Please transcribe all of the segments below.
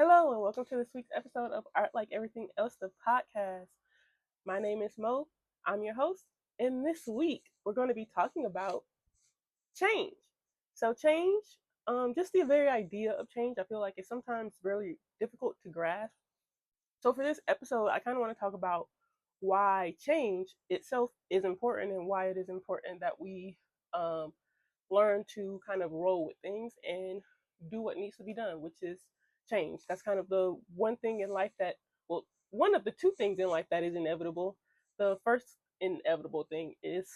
Hello, and welcome to this week's episode of Art Like Everything Else, the podcast. My name is Mo. I'm your host, and this week we're going to be talking about change. So, change, just the very idea of change, I feel like it's sometimes really difficult to grasp. So, for this episode, I kind of want to talk about why change itself is important and why it is important that we um, learn to kind of roll with things and do what needs to be done, which is change. That's kind of the one thing in life that, well, one of the two things in life that is inevitable. The first inevitable thing is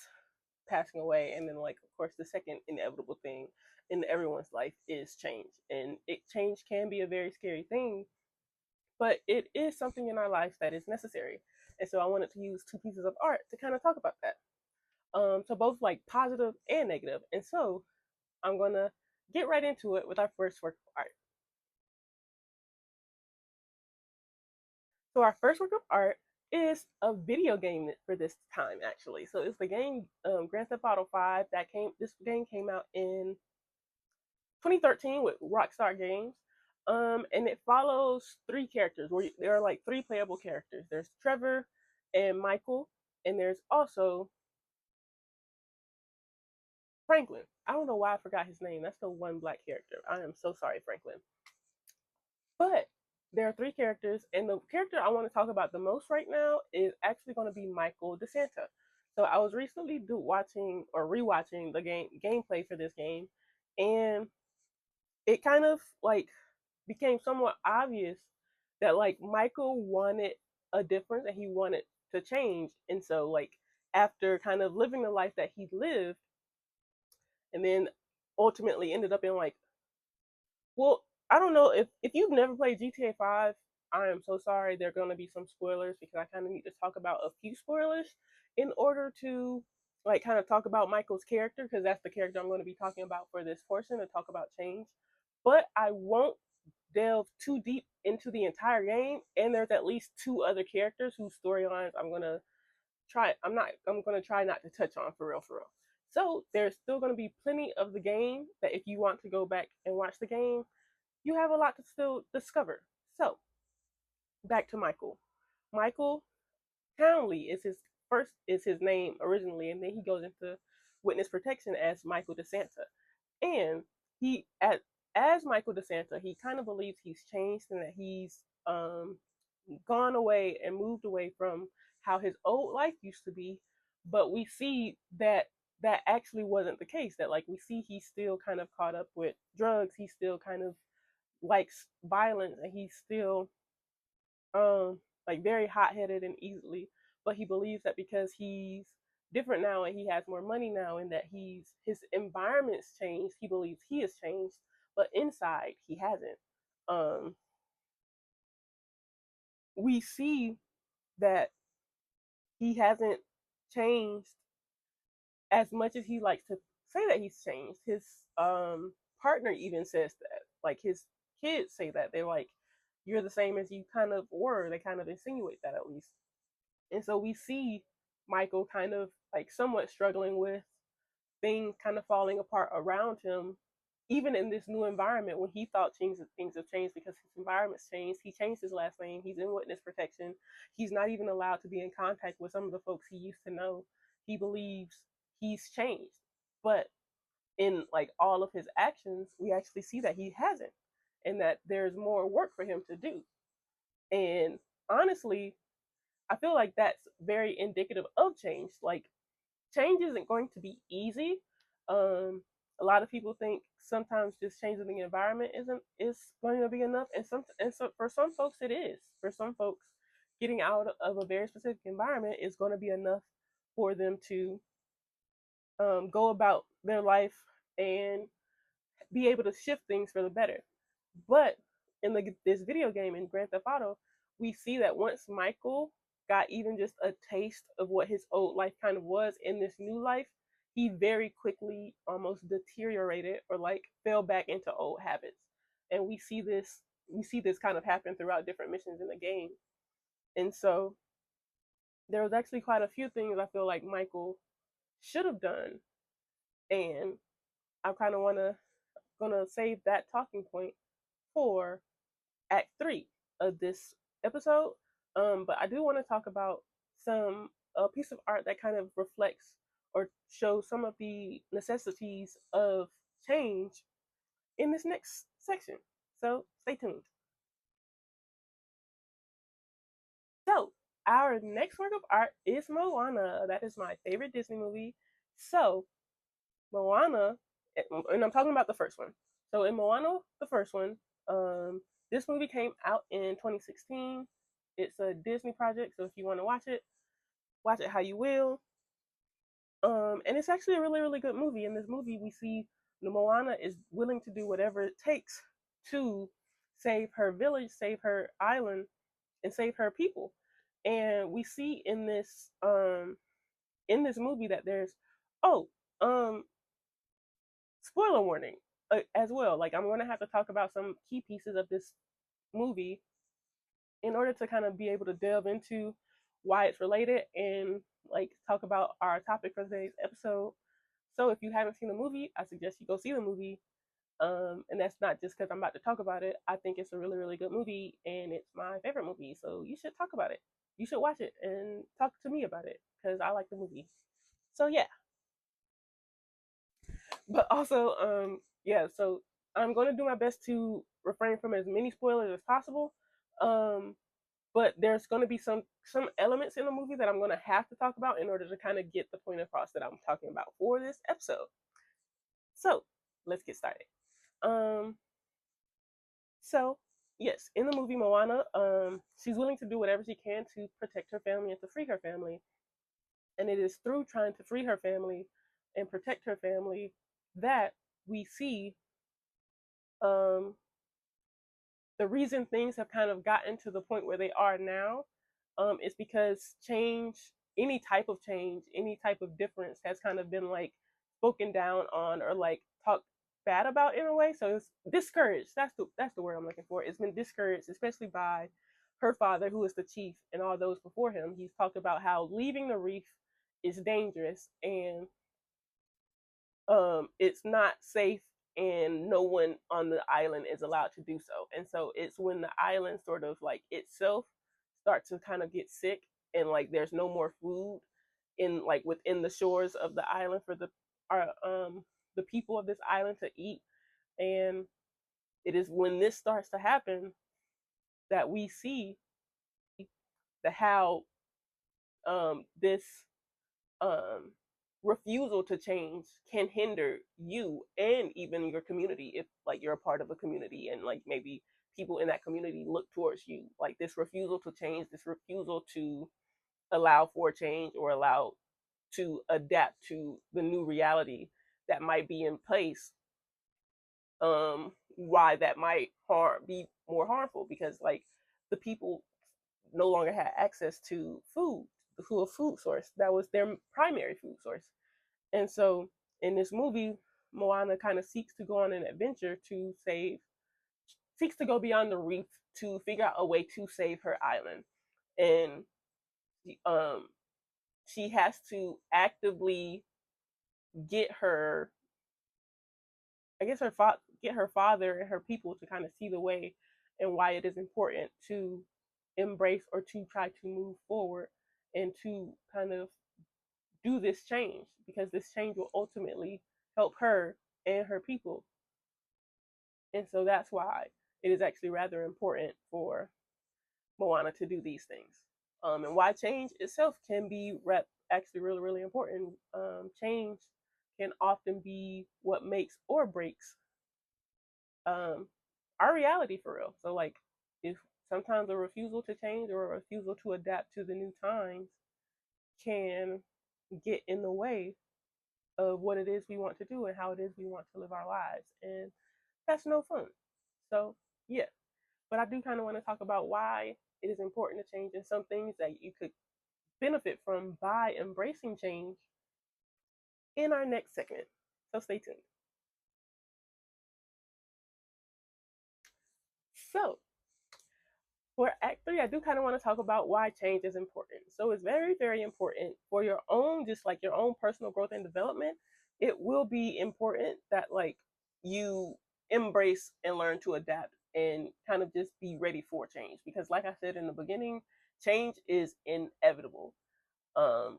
passing away, and then, like, of course, the second inevitable thing in everyone's life is change. And change can be a very scary thing, but it is something in our life that is necessary. And so I wanted to use two pieces of art to kind of talk about that. So both like positive and negative. And so I'm gonna get right into it with our first work of art. So our first work of art is a video game for this time, actually. So it's the game Grand Theft Auto 5 that came. This game came out in 2013 with Rockstar Games. And it follows three characters. Where there are like three playable characters. There's Trevor and Michael, and there's also Franklin. I don't know why I forgot his name. That's the one black character. I am so sorry, Franklin. But there are three characters, and the character I want to talk about the most right now is actually going to be Michael DeSanta. So I was recently watching or rewatching the gameplay for this game, and it kind of like became somewhat obvious that like Michael wanted a difference and he wanted to change, and so like after kind of living the life that he lived, and then ultimately ended up in like, well, I don't know if you've never played GTA 5. I am so sorry. There are going to be some spoilers because I kind of need to talk about a few spoilers in order to like kind of talk about Michael's character, because that's the character I'm going to be talking about for this portion to talk about change. But I won't delve too deep into the entire game, and there's at least two other characters whose storylines I'm going to try not to touch on for real, for real. So there's still going to be plenty of the game that if you want to go back and watch the game, you have a lot to still discover. So back to Michael. Michael Townley is his name originally, and then he goes into witness protection as Michael DeSanta. And he as Michael DeSanta, he kind of believes he's changed and that he's gone away and moved away from how his old life used to be. But we see that that actually wasn't the case. That like we see he's still kind of caught up with drugs. He still kind of likes violence, and he's still like very hot headed and easily. But he believes that because he's different now and he has more money now, and that his environment's changed, he believes he has changed, but inside he hasn't. Um, we see that he hasn't changed as much as he likes to say that he's changed. His partner even says that. Like his kids say that. They're like, you're the same as you kind of were. They kind of insinuate that at least. And so we see Michael kind of like somewhat struggling with things kind of falling apart around him, even in this new environment when he thought things have changed because his environment's changed. He changed his last name. He's in witness protection. He's not even allowed to be in contact with some of the folks he used to know. He believes he's changed. But in like all of his actions, we actually see that he hasn't, and that there's more work for him to do. And honestly, I feel like that's very indicative of change. Like change isn't going to be easy. A lot of people think sometimes just changing the environment is going to be enough, and so for some folks it is. For some folks, getting out of a very specific environment is going to be enough for them to go about their life and be able to shift things for the better. But in this video game in Grand Theft Auto, we see that once Michael got even just a taste of what his old life kind of was in this new life, he very quickly almost deteriorated or like fell back into old habits. And we see this kind of happen throughout different missions in the game. And so there was actually quite a few things I feel like Michael should have done, and I kind of wanna gonna save that talking point for Act 3 of this episode. But I do want to talk about some a piece of art that kind of reflects or shows some of the necessities of change in this next section. So stay tuned. So our next work of art is Moana. That is my favorite Disney movie. So Moana, and I'm talking about the first one. So in Moana, the first one, this movie came out in 2016. It's a Disney project, so if you want to watch it how you will. And it's actually a really, really good movie. In this movie, we see the Moana is willing to do whatever it takes to save her village, save her island, and save her people. And we see in this movie that there's oh um spoiler warning as well. Like I'm going to have to talk about some key pieces of this movie in order to kind of be able to delve into why it's related and like talk about our topic for today's episode. So if you haven't seen the movie, I suggest you go see the movie. And that's not just because I'm about to talk about it. I think it's a really, really good movie and it's my favorite movie. So you should talk about it. You should watch it and talk to me about it because I like the movie. So yeah, but also, yeah. So I'm going to do my best to refrain from as many spoilers as possible. Um, but there's going to be some elements in the movie that I'm going to have to talk about in order to kind of get the point across that I'm talking about for this episode. So let's get started. Um, so yes, in the movie Moana, she's willing to do whatever she can to protect her family and to free her family, and it is through trying to free her family and protect her family that we see um, the reason things have kind of gotten to the point where they are now is because change, any type of change, any type of difference has kind of been like spoken down on or like talked bad about in a way. So it's discouraged. That's the word I'm looking for. It's been discouraged, especially by her father, who is the chief, and all those before him. He's talked about how leaving the reef is dangerous and it's not safe and no one on the island is allowed to do so. And so it's when the island sort of like itself starts to kind of get sick and like there's no more food in like within the shores of the island for the people of this island to eat. And it is when this starts to happen that we see the how this um, refusal to change can hinder you and even your community if like you're a part of a community and like maybe people in that community look towards you. Like this refusal to change, this refusal to allow for change or allow to adapt to the new reality that might be in place. Why that might be more harmful because like the people no longer had access to food, to a food source that was their primary food source. And so in this movie, Moana kind of seeks to go on an adventure seeks to go beyond the reef to figure out a way to save her island. And um, she has to actively get her, I guess, get her father and her people to kind of see the way and why it is important to embrace or to try to move forward and to kind of do this change because this change will ultimately help her and her people. And so that's why it is actually rather important for Moana to do these things. And why change itself can be actually really, really important. Change can often be what makes or breaks um, our reality for real. So, like, if sometimes a refusal to change or a refusal to adapt to the new times can get in the way of what it is we want to do and how it is we want to live our lives. And that's no fun. So, yeah. But I do kind of want to talk about why it is important to change and some things that you could benefit from by embracing change in our next segment. So, stay tuned. So, for Act 3, I do kind of want to talk about why change is important. So, it's very, very important for your own, just like your own personal growth and development. It will be important that, like, you embrace and learn to adapt and kind of just be ready for change. Because, like I said in the beginning, change is inevitable. Um,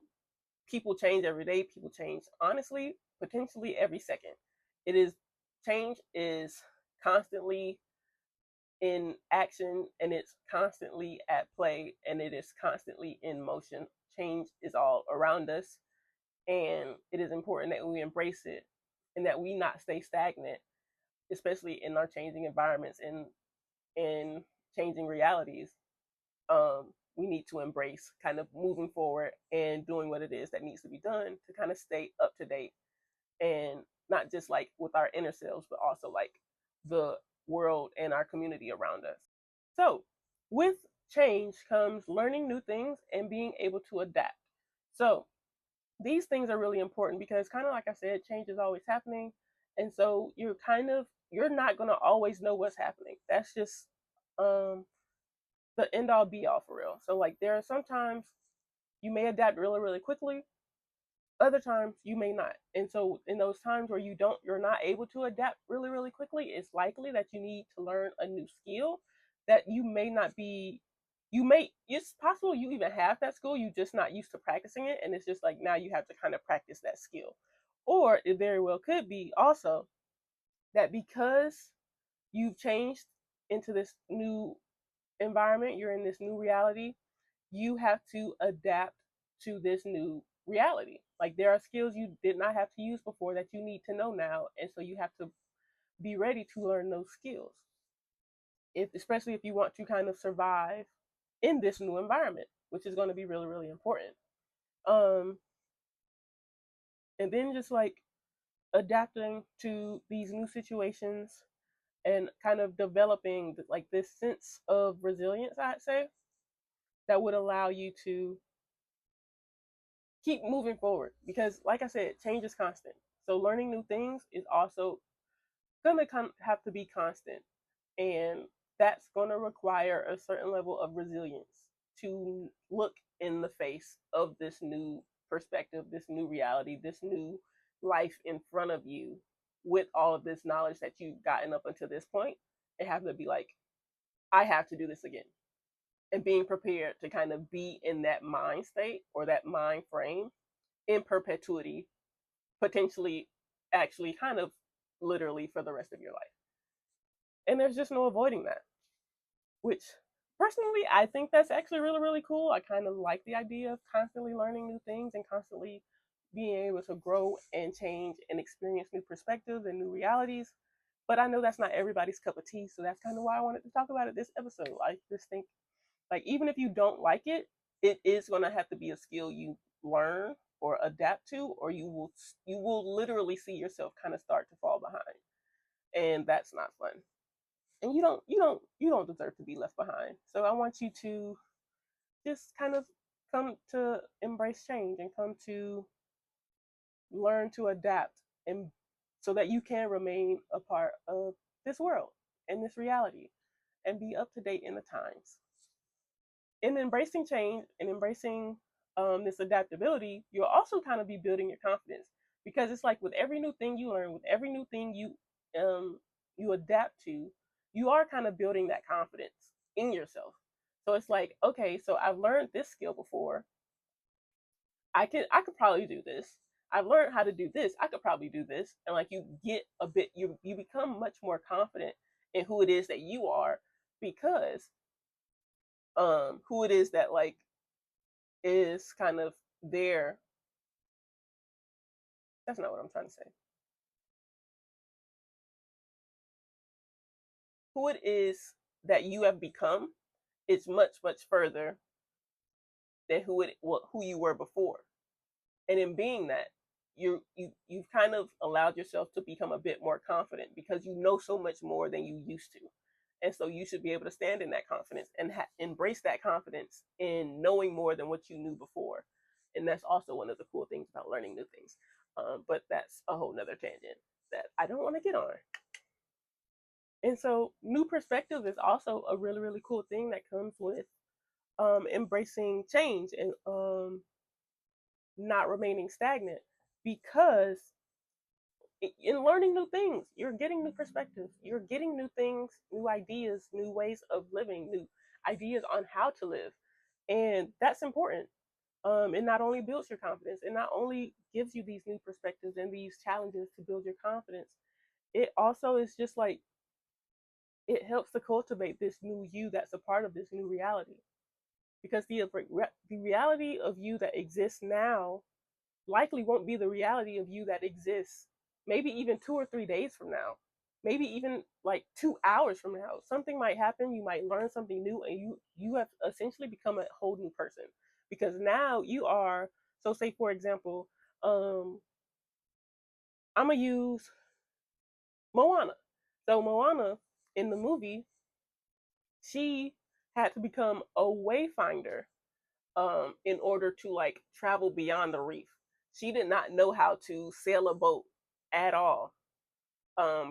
People change every day. People change, honestly, potentially every second. It is Change is constantly in action, and it's constantly at play, and it is constantly in motion. Change is all around us, and it is important that we embrace it and that we not stay stagnant, especially in our changing environments and changing realities. We need to embrace kind of moving forward and doing what it is that needs to be done to kind of stay up to date, and not just like with our inner selves, but also like the world and our community around us. So, with change comes learning new things and being able to adapt. So, these things are really important because, kind of like I said, change is always happening. And so, you're not going to always know what's happening. That's just um, the end all be all for real. So, like, there are sometimes you may adapt really, really quickly. Other times you may not. And so in those times where you're not able to adapt really, really quickly, it's likely that you need to learn a new skill that you may not be it's possible you even have that skill, you just not used to practicing it, and it's just like now you have to kind of practice that skill. Or it very well could be also that because you've changed into this new environment, you're in this new reality, you have to adapt to this new reality. Like there are skills you did not have to use before that you need to know now, and so you have to be ready to learn those skills. Especially if you want to kind of survive in this new environment, which is going to be really, really important. Um, and then just like adapting to these new situations and kind of developing like this sense of resilience, I'd say, that would allow you to keep moving forward, because like I said, change is constant. So learning new things is also going to have to be constant, and that's going to require a certain level of resilience to look in the face of this new perspective, this new reality, this new life in front of you, with all of this knowledge that you've gotten up until this point, and have to be like, I have to do this again, and being prepared to kind of be in that mind state or that mind frame in perpetuity, potentially, actually, kind of literally for the rest of your life. And there's just no avoiding that, which personally, I think that's actually really, really cool. I kind of like the idea of constantly learning new things and constantly being able to grow and change and experience new perspectives and new realities. But I know that's not everybody's cup of tea. So that's kind of why I wanted to talk about it this episode. I just think, like, even if you don't like it, it is going to have to be a skill you learn or adapt to, or you will literally see yourself kind of start to fall behind, and that's not fun. And you don't deserve to be left behind. So I want you to just kind of come to embrace change and come to learn to adapt, and so that you can remain a part of this world and this reality and be up to date in the times. In embracing change and embracing this adaptability, you'll also kind of be building your confidence, because it's like with every new thing you learn, with every new thing you adapt to, you are kind of building that confidence in yourself. So it's like, okay, so I've learned this skill before. I could probably do this. I've learned how to do this. I could probably do this. And like you become much more confident in who it is that you are, because who it is that like is kind of there. That's not what I'm trying to say. Who it is that you have become is much, much further than who you were before. And in being that, you've kind of allowed yourself to become a bit more confident, because you know so much more than you used to. And so you should be able to stand in that confidence and embrace that confidence in knowing more than what you knew before. And that's also one of the cool things about learning new things. But that's a whole nother tangent that I don't want to get on. And so new perspective is also a really, really cool thing that comes with embracing change and not remaining stagnant, because in learning new things. You're getting new perspectives. You're getting new things, new ideas, new ways of living, new ideas on how to live. And that's important. It not only builds your confidence, it not only gives you these new perspectives and these challenges to build your confidence, it also is just like it helps to cultivate this new you that's a part of this new reality. Because the reality of you that exists now likely won't be the reality of you that exists maybe even 2 or 3 days from now, maybe even like 2 hours from now. Something might happen, you might learn something new, and you have essentially become a whole new person because now you are. So say for example, um I'm gonna use Moana. So Moana in the movie, she had to become a wayfinder in order to like travel beyond the reef. She did not know how to sail a boat at all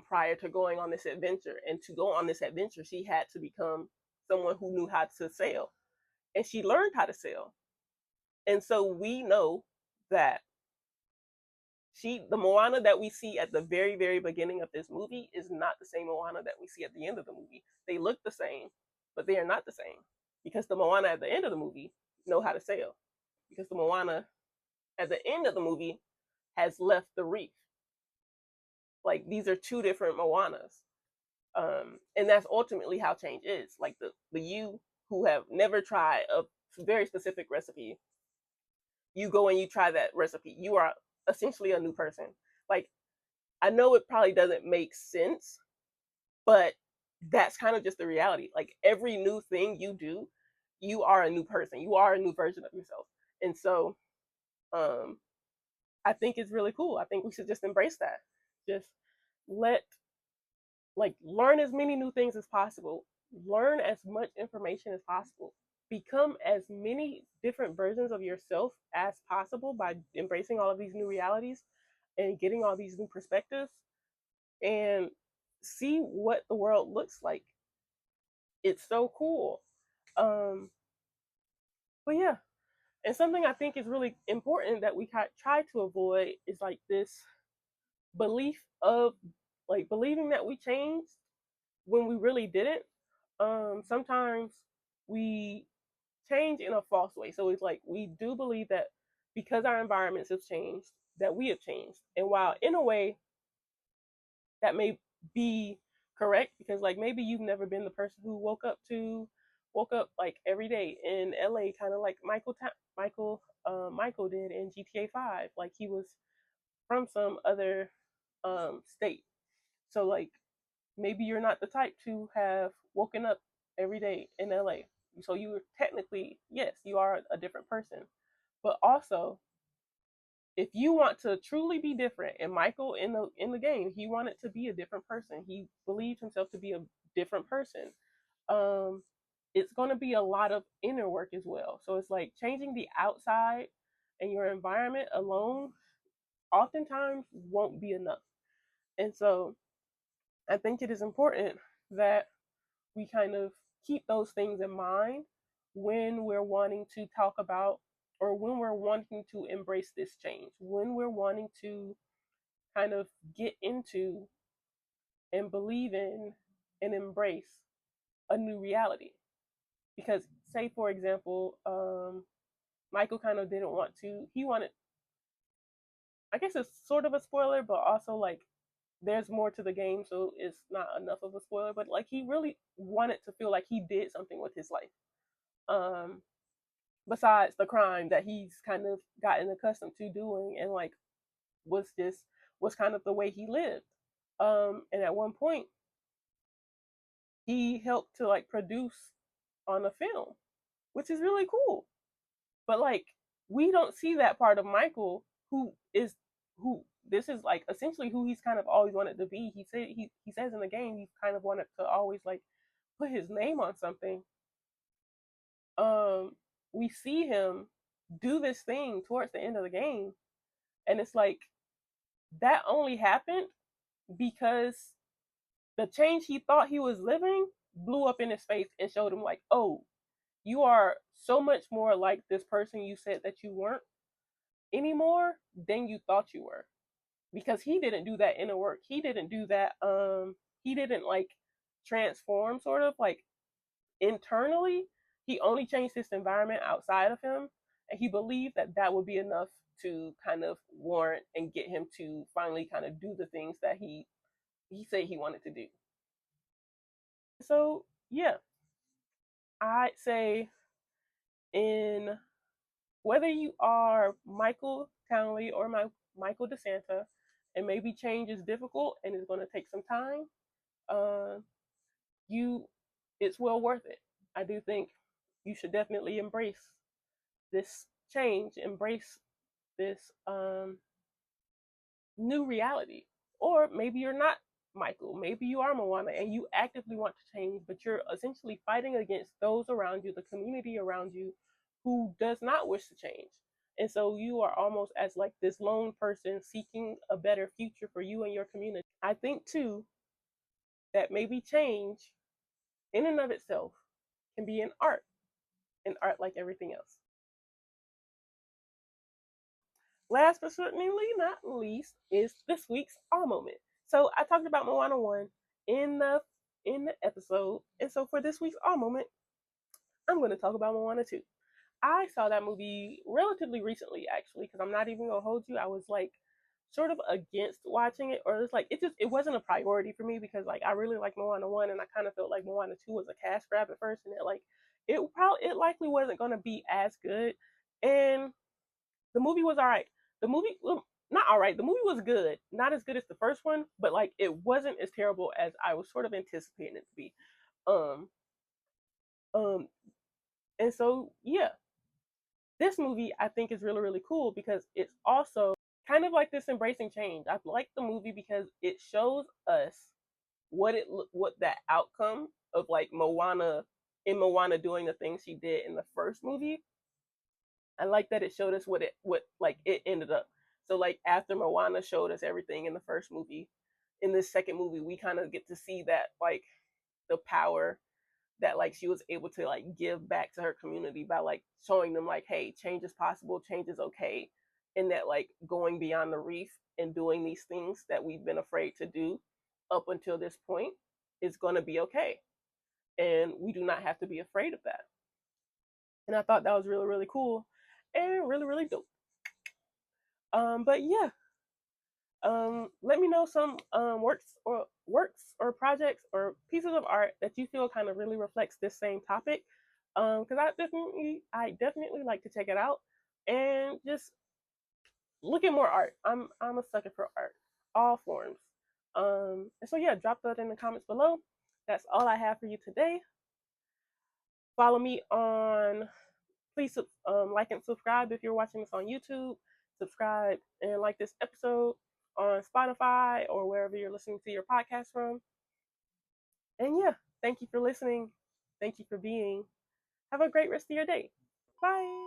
prior to going on this adventure. And to go on this adventure, she had to become someone who knew how to sail. And she learned how to sail. And so we know that the Moana that we see at the very, very beginning of this movie is not the same Moana that we see at the end of the movie. They look the same, but they are not the same because the Moana at the end of the movie know how to sail. Because the Moana at the end of the movie has left the reef. Like these are two different Moanas. And that's ultimately how change is. Like the you who have never tried a very specific recipe, you go and you try that recipe. You are essentially a new person. Like I know it probably doesn't make sense, but that's kind of just the reality. Like every new thing you do, you are a new person. You are a new version of yourself. And so um I think it's really cool. I think we should just embrace that. Just let learn as many new things as possible. Learn as much information as possible. Become as many different versions of yourself as possible by embracing all of these new realities and getting all these new perspectives and see what the world looks like. It's so cool. Um, but yeah, and something I think is really important that we try to avoid is like this belief of like believing that we changed when we really didn't. Sometimes we change in a false way. So it's like we do believe that because our environments have changed, that we have changed. And while in a way that may be correct, because like maybe you've never been the person who woke up like every day in LA, kind of like Michael did in GTA 5. Like he was from some other state. So like maybe you're not the type to have woken up every day in LA. So you were technically, yes, you are a different person. But also, if you want to truly be different, and Michael in the game, he wanted to be a different person. He believed himself to be a different person. Um, it's going to be a lot of inner work as well. So it's like changing the outside and your environment alone oftentimes won't be enough. And so I think it is important that we kind of keep those things in mind when we're wanting to talk about or when we're wanting to embrace this change, when we're wanting to kind of get into and believe in and embrace a new reality. Because, say, for example, Michael kind of didn't want to, he wanted, I guess it's sort of a spoiler, but also like there's more to the game, so it's not enough of a spoiler, but like he really wanted to feel like he did something with his life. Um, Besides the crime that he's kind of gotten accustomed to doing and like was kind of the way he lived. And at one point he helped to like produce on a film, which is really cool. But like we don't see that part of Michael who this is like essentially who he's kind of always wanted to be. He says in the game he kind of wanted to always like put his name on something. Um we see him do this thing towards the end of the game, and it's like that only happened because the change he thought he was living blew up in his face and showed him like, oh, you are so much more like this person you said that you weren't anymore than you thought you were. because he didn't do that inner work. He didn't do that. He didn't like transform sort of like internally. He only changed his environment outside of him, and he believed that that would be enough to kind of warrant and get him to finally kind of do the things that he said he wanted to do. So yeah, I'd say in whether you are Michael Townley or Michael DeSanta, and maybe change is difficult and it's going to take some time. Uh, you, it's well worth it. I do think you should definitely embrace this change, embrace this new reality. Or maybe you're not Michael, maybe you are Moana and you actively want to change, but you're essentially fighting against those around you, the community around you, who does not wish to change. And so you are almost as like this lone person seeking a better future for you and your community. I think too that maybe change in and of itself can be an art, and art like everything else. Last but certainly not least is this week's all moment. So I talked about Moana 1 in the episode, and so for this week's all moment, I'm going to talk about Moana 2. I saw that movie relatively recently, actually, because I'm not even gonna hold you. I was like sort of against watching it, or it's like it wasn't a priority for me because like I really like Moana 1, and I kind of felt like Moana 2 was a cash grab at first, and it likely wasn't gonna be as good. And the movie was all right. The movie, well, not all right. The movie was good, not as good as the first one, but like it wasn't as terrible as I was sort of anticipating it to be. Um, um, and so yeah, this movie I think is really really cool because it's also kind of like this embracing change. I like the movie because it shows us what that outcome of like Moana doing the things she did in the first movie. I like that it showed us what like it ended up. So like after Moana showed us everything in the first movie, in this second movie we kind of get to see that like the power that like she was able to like give back to her community by like showing them like, hey, change is possible, change is okay, and that like going beyond the reef and doing these things that we've been afraid to do up until this point is going to be okay, and we do not have to be afraid of that. And I thought that was really really cool and really really dope. But yeah, let me know some works or projects or pieces of art that you feel kind of really reflects this same topic. Because I definitely like to check it out and just look at more art. I'm a sucker for art, all forms. And so yeah, drop that in the comments below. That's all I have for you today. Follow me on. Please like and subscribe if you're watching this on YouTube. Subscribe and like this episode on Spotify or wherever you're listening to your podcast from. And yeah, thank you for listening. Thank you for being. Have a great rest of your day. Bye.